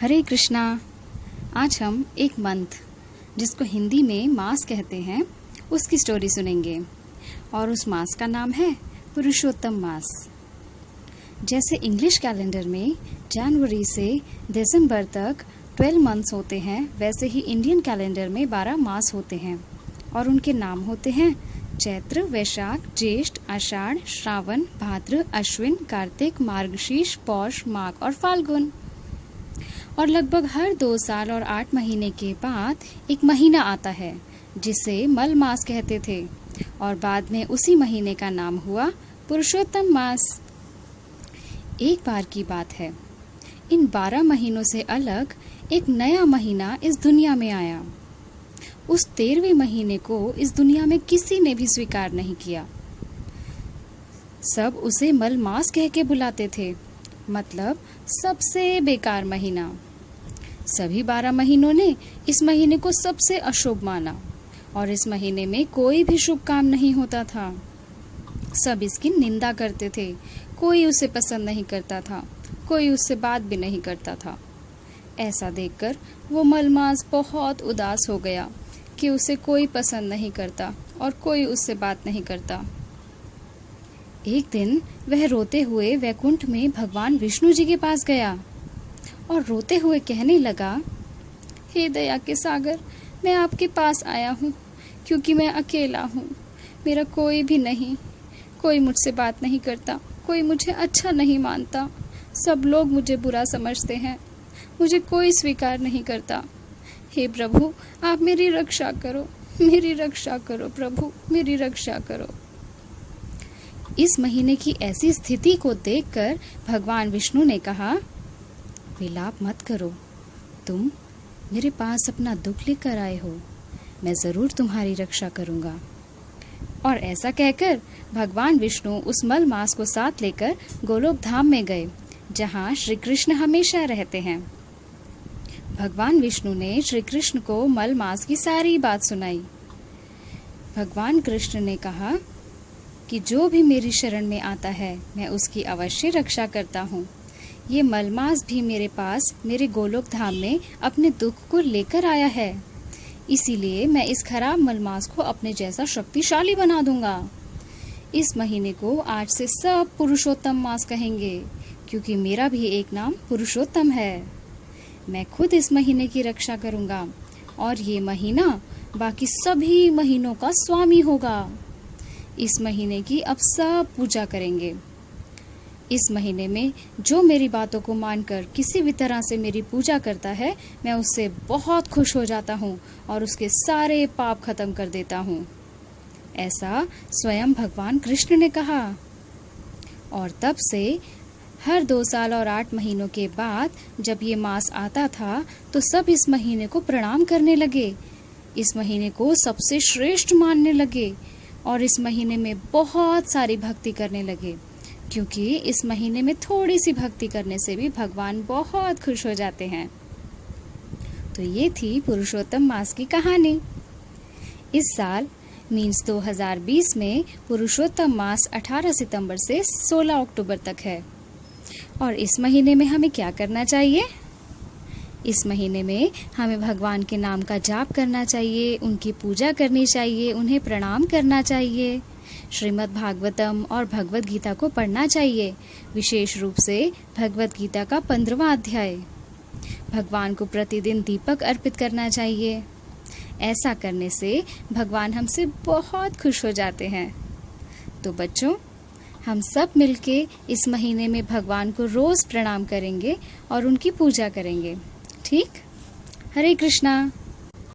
हरे कृष्णा। आज हम एक मंथ जिसको हिंदी में मास कहते हैं उसकी स्टोरी सुनेंगे और उस मास का नाम है पुरुषोत्तम मास। जैसे इंग्लिश कैलेंडर में जनवरी से दिसंबर तक 12 मंथ्स होते हैं, वैसे ही इंडियन कैलेंडर में 12 मास होते हैं और उनके नाम होते हैं चैत्र, वैशाख, ज्येष्ठ, आषाढ़, श्रावण, भाद्र, अश्विन, कार्तिक, मार्गशीर्ष, पौष, माघ और फाल्गुन। और लगभग हर 2 साल और 8 महीने के बाद एक महीना आता है जिसे मल मास कहते थे और बाद में उसी महीने का नाम हुआ पुरुषोत्तम मास। एक बार की बात है, इन 12 महीनों से अलग एक नया महीना इस दुनिया में आया। उस 13वें महीने को इस दुनिया में किसी ने भी स्वीकार नहीं किया। सब उसे मल मास कह के बुलाते थे, मतलब सबसे बेकार महीना। सभी 12 महीनों ने इस महीने को सबसे अशुभ माना और इस महीने में कोई भी शुभ काम नहीं होता था। सब इसकी निंदा करते थे, कोई उसे पसंद नहीं करता था, कोई उससे बात भी नहीं करता था। ऐसा देखकर वो मलमास बहुत उदास हो गया कि उसे कोई पसंद नहीं करता और कोई उससे बात नहीं करता। एक दिन वह रोते हुए वैकुंठ में भगवान विष्णु जी के पास गया और रोते हुए कहने लगा, हे दया के सागर, मैं आपके पास आया हूँ क्योंकि मैं अकेला हूँ। मेरा कोई भी नहीं, कोई मुझसे बात नहीं करता, कोई मुझे अच्छा नहीं मानता। सब लोग मुझे बुरा समझते हैं, मुझे कोई स्वीकार नहीं करता। हे प्रभु, आप मेरी रक्षा करो, मेरी रक्षा करो प्रभु, मेरी रक्षा करो। इस महीने की ऐसी स्थिति को देखकर भगवान विष्णु ने कहा, विलाप मत करो, तुम मेरे पास अपना दुख लेकर आए हो, मैं जरूर तुम्हारी रक्षा करूंगा। और ऐसा कहकर भगवान विष्णु उस मल मास को साथ लेकर गोलोक धाम में गए, जहाँ श्री कृष्ण हमेशा रहते हैं। भगवान विष्णु ने श्री कृष्ण को मल मास की सारी बात सुनाई। भगवान कृष्ण ने कहा कि जो भी मेरी शरण में आता है मैं उसकी अवश्य रक्षा करता हूँ। ये मलमास भी मेरे पास मेरे गोलोक धाम में अपने दुख को लेकर आया है, इसीलिए मैं इस खराब मलमास को अपने जैसा शक्तिशाली बना दूंगा। इस महीने को आज से सब पुरुषोत्तम मास कहेंगे क्योंकि मेरा भी एक नाम पुरुषोत्तम है। मैं खुद इस महीने की रक्षा करूंगा और ये महीना बाकी सभी महीनों का स्वामी होगा। इस महीने की अब सब पूजा करेंगे। इस महीने में जो मेरी बातों को मानकर किसी भी तरह से मेरी पूजा करता है, मैं उससे बहुत खुश हो जाता हूँ और उसके सारे पाप खत्म कर देता हूँ। ऐसा स्वयं भगवान कृष्ण ने कहा। और तब से हर 2 साल और 8 महीनों के बाद जब ये मास आता था तो सब इस महीने को प्रणाम करने लगे, इस महीने को सबसे श्रेष्ठ मानने लगे और इस महीने में बहुत सारी भक्ति करने लगे, क्योंकि इस महीने में थोड़ी सी भक्ति करने से भी भगवान बहुत खुश हो जाते हैं। तो ये थी पुरुषोत्तम मास की कहानी। इस साल मीन्स 2020 में पुरुषोत्तम मास 18 सितंबर से 16 अक्टूबर तक है। और इस महीने में हमें क्या करना चाहिए? इस महीने में हमें भगवान के नाम का जाप करना चाहिए, उनकी पूजा करनी चाहिए, उन्हें प्रणाम करना चाहिए, श्रीमद् भागवतम और भगवत गीता को पढ़ना चाहिए, विशेष रूप से भगवत गीता का 15वां अध्याय। भगवान को प्रतिदिन दीपक अर्पित करना चाहिए। ऐसा करने से भगवान हमसे बहुत खुश हो जाते हैं। तो बच्चों, हम सब मिलके इस महीने में भगवान को रोज प्रणाम करेंगे और उनकी पूजा करेंगे। ठीक? हरे कृष्णा।